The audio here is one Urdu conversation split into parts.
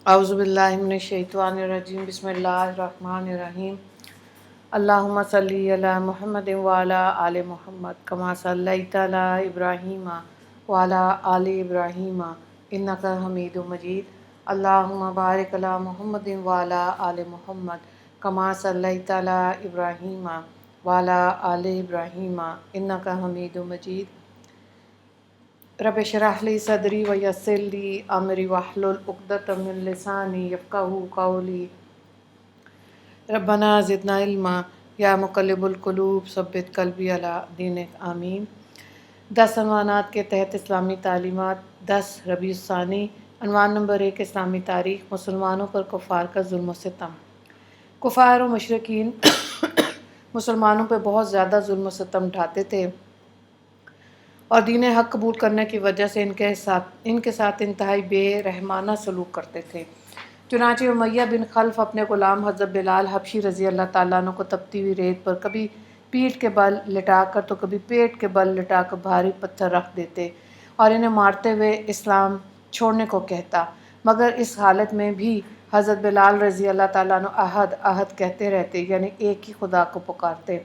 اعوذ باللہ من الشیطان الرجیم بسم اللہ الرحمن الرحیم اللہم صلی علی محمد وعلی آل محمد کما صلیت علی ابراہیم وعلی آل ابراہیم انک حمید مجید اللہم بارک علی محمد وعلی آل محمد کما صلیت علی ابراہیم وعلی آل ابراہیم انک حمید مجید رب اشرح لی صدری ویسر لی امری واحلل عقدۃ من لسانی یفقہوا قولی ربنا زدنا علما یا مقلب القلوب ثبت قلبی علی دینک آمین۔ 10 عنوانات کے تحت اسلامی تعلیمات 10 ربیع الثانی۔ عنوان نمبر 1 اسلامی تاریخ، مسلمانوں پر کفار کا ظلم و ستم۔ کفار و مشرکین مسلمانوں پہ بہت زیادہ ظلم و ستم ڈھاتے تھے اور دین حق قبول کرنے کی وجہ سے ان کے ساتھ انتہائی بے رحمانہ سلوک کرتے تھے۔ چنانچہ امیہ بن خلف اپنے غلام حضرت بلال حبشی رضی اللہ تعالیٰ عنہ کو تپتی ہوئی ریت پر کبھی پیٹھ کے بل لٹا کر تو کبھی پیٹ کے بل لٹا کر بھاری پتھر رکھ دیتے اور انہیں مارتے ہوئے اسلام چھوڑنے کو کہتا، مگر اس حالت میں بھی حضرت بلال رضی اللہ تعالیٰ عنہ احد احد کہتے رہتے، یعنی ایک ہی خدا کو پکارتے۔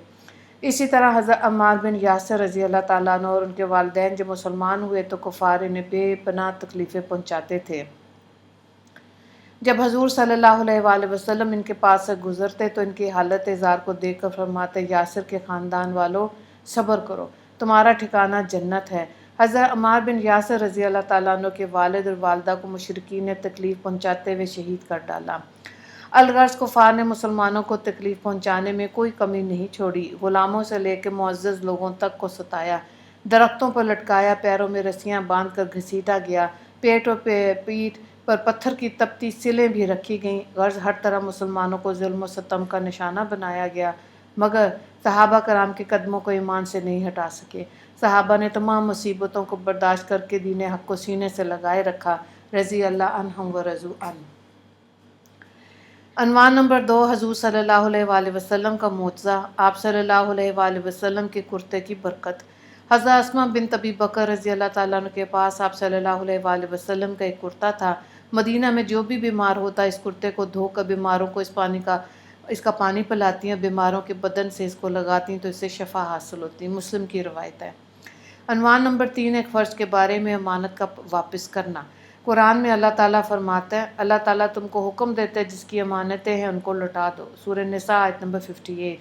اسی طرح حضرت عمار بن یاسر رضی اللہ تعالیٰ عنہ اور ان کے والدین جب مسلمان ہوئے تو کفار انہیں بے پناہ تکلیفیں پہنچاتے تھے۔ جب حضور صلی اللہ علیہ وآلہ وسلم ان کے پاس سے گزرتے تو ان کی حالت زار کو دیکھ کر فرماتے، یاسر کے خاندان والو صبر کرو، تمہارا ٹھکانہ جنت ہے۔ حضرت عمار بن یاسر رضی اللہ تعالیٰ عنہ کے والد اور والدہ کو مشرکین نے تکلیف پہنچاتے ہوئے شہید کر ڈالا۔ الغرض کفار نے مسلمانوں کو تکلیف پہنچانے میں کوئی کمی نہیں چھوڑی، غلاموں سے لے کے معزز لوگوں تک کو ستایا، درختوں پر لٹکایا، پیروں میں رسیاں باندھ کر گھسیٹا گیا، پیٹ اور پیٹھ پر پتھر کی تپتی سلیں بھی رکھی گئیں۔ غرض ہر طرح مسلمانوں کو ظلم و ستم کا نشانہ بنایا گیا، مگر صحابہ کرام کے قدموں کو ایمان سے نہیں ہٹا سکے۔ صحابہ نے تمام مصیبتوں کو برداشت کر کے دین حق کو سینے سے لگائے رکھا، رضی اللہ عنہم و رضوا عنہ۔ عنوان نمبر 2 حضور صلی اللہ علیہ وآلہ وسلم کا معجزہ، آپ صلی اللہ علیہ وآلہ وسلم کے کرتے کی برکت۔ حضرت اسماء بنت ابی بکر رضی اللہ تعالیٰ عنہ کے پاس آپ صلی اللہ علیہ وآلہ وسلم کا ایک کرتا تھا۔ مدینہ میں جو بھی بیمار ہوتا اس کرتے کو دھو کر بیماروں کو اس کا پانی پلاتی ہیں، بیماروں کے بدن سے اس کو لگاتی ہیں تو اس سے شفا حاصل ہوتی ہے۔ مسلم کی روایت ہے۔ عنوان نمبر 3 ایک فرض کے بارے میں امانت کا واپس کرنا۔ قرآن میں اللہ تعالیٰ فرماتا ہے، اللہ تعالیٰ تم کو حکم دیتا ہے جس کی امانتیں ہیں ان کو لوٹا دو۔ سورہ نساء آیت نمبر 58۔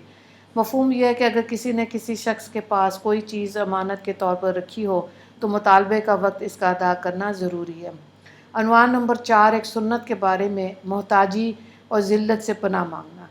مفہوم یہ ہے کہ اگر کسی نے کسی شخص کے پاس کوئی چیز امانت کے طور پر رکھی ہو تو مطالبے کا وقت اس کا ادا کرنا ضروری ہے۔ عنوان نمبر 4 ایک سنت کے بارے میں، محتاجی اور ذلت سے پناہ مانگنا۔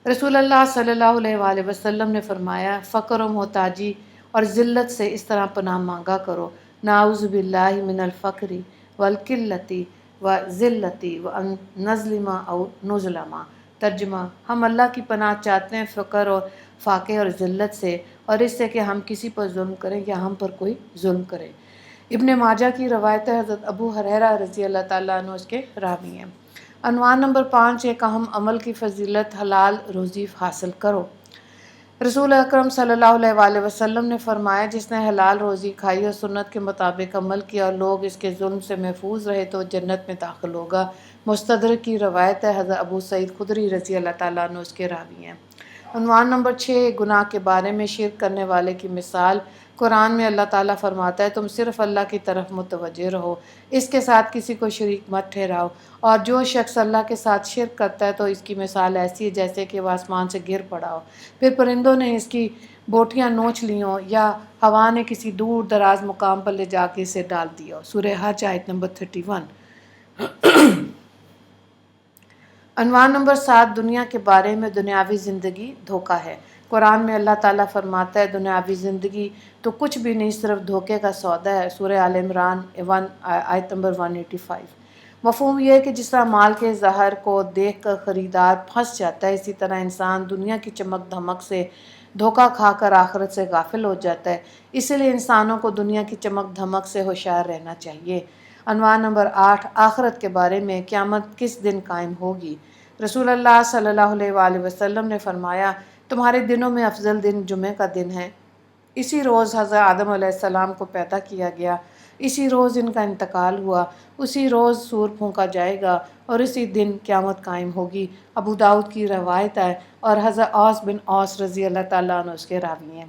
رسول اللہ صلی اللہ علیہ وآلہ وسلم نے فرمایا، فقر و محتاجی اور ذلت سے اس طرح پناہ مانگا کرو، نعوذ باللہ من الفقر والقلۃ والذلۃ وان نظلم او نظلم۔ ترجمہ، ہم اللہ کی پناہ چاہتے ہیں فقر اور فاقے اور ذلت سے، اور اس سے کہ ہم کسی پر ظلم کریں یا ہم پر کوئی ظلم کرے۔ ابن ماجہ کی روایت ہے، حضرت ابو ہریرہ رضی اللہ تعالیٰ عنہ اس کے راوی ہیں۔ عنوان نمبر 5 ایک اہم عمل کی فضیلت، حلال روزی حاصل کرو۔ رسول اکرم صلی اللہ علیہ وآلہ وسلم نے فرمایا، جس نے حلال روزی کھائی اور سنت کے مطابق عمل کیا اور لوگ اس کے ظلم سے محفوظ رہے تو جنت میں داخل ہوگا۔ مستدرک کی روایت ہے، حضرت ابو سعید خدری رضی اللہ تعالیٰ عنہ اس کے راوی ہیں۔ عنوان نمبر 6 گناہ کے بارے میں، شرک کرنے والے کی مثال۔ قرآن میں اللہ تعالیٰ فرماتا ہے، تم صرف اللہ کی طرف متوجہ رہو، اس کے ساتھ کسی کو شریک مت ٹھہراؤ، اور جو شخص اللہ کے ساتھ شرک کرتا ہے تو اس کی مثال ایسی ہے جیسے کہ وہ آسمان سے گر پڑا ہو، پھر پرندوں نے اس کی بوٹیاں نوچ لی ہوں یا ہوا نے کسی دور دراز مقام پر لے جا کے اسے ڈال دیا ہو۔ سورہ حج آیت نمبر 31۔ عنوان نمبر 7 دنیا کے بارے میں، دنیاوی زندگی دھوکہ ہے۔ قرآن میں اللہ تعالیٰ فرماتا ہے، دنیاوی زندگی تو کچھ بھی نہیں، صرف دھوکے کا سودا ہے۔ سورہ آل عمران آیت نمبر 185۔ مفہوم یہ ہے کہ جس طرح مال کے ظاہر کو دیکھ کر خریدار پھنس جاتا ہے، اسی طرح انسان دنیا کی چمک دھمک سے دھوکہ کھا کر آخرت سے غافل ہو جاتا ہے۔ اسی لیے انسانوں کو دنیا کی چمک دھمک سے ہوشیار رہنا چاہیے۔ عنوان نمبر 8 آخرت کے بارے میں، قیامت کس دن قائم ہوگی۔ رسول اللہ صلی اللہ علیہ وآلہ وسلم نے فرمایا، تمہارے دنوں میں افضل دن جمعہ کا دن ہے۔ اسی روز حضرت آدم علیہ السلام کو پیدا کیا گیا۔ اسی روز ان کا انتقال ہوا، اسی روز سور پھونکا جائے گا اور اسی دن قیامت قائم ہوگی۔ ابو داؤد کی روایت ہے اور حضرت اوس بن اوس رضی اللہ تعالیٰ عنہ اس کے راوی ہیں۔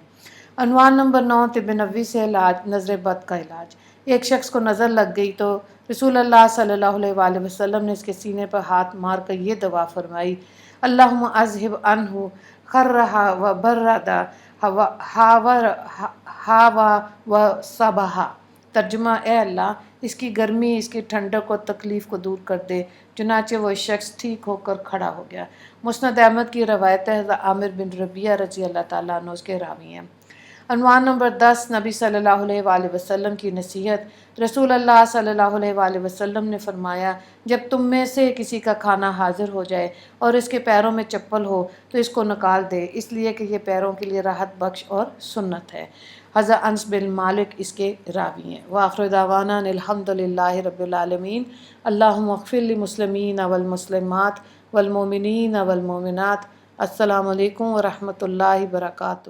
عنوان نمبر 9، طب نبوی سے علاج، نظر بد کا علاج۔ ایک شخص کو نظر لگ گئی تو رسول اللہ صلی اللہ علیہ وآلہ وسلم نے اس کے سینے پر ہاتھ مار کر یہ دعا فرمائی: اللہم اذہب عنہ خرہا و بردا ہاوا و صبہا۔ ترجمہ: اے اللہ، اس کی گرمی، اس کی ٹھنڈک اور تکلیف کو دور کر دے۔ چنانچہ وہ شخص ٹھیک ہو کر کھڑا ہو گیا۔ مسند احمد کی روایت ہے، حضرت عامر بن ربیعہ رضی اللہ تعالیٰ عنہ اس کے راوی ہیں۔ عنوان نمبر 10، نبی صلی اللہ علیہ وآلہ وسلم کی نصیحت۔ رسول اللہ صلی اللہ علیہ وآلہ وسلم نے فرمایا: جب تم میں سے کسی کا کھانا حاضر ہو جائے اور اس کے پیروں میں چپل ہو تو اس کو نکال دے، اس لیے کہ یہ پیروں کے لیے راحت بخش اور سنت ہے۔ حضرت انس بن مالک اس کے راوی ہیں۔ وآخر دعوانا ان الحمد للہ رب العالمین۔ اللہم اغفر للمسلمین والمسلمات والمؤمنین والمؤمنات۔ السلام علیکم ورحمۃ اللہ وبرکاتہ۔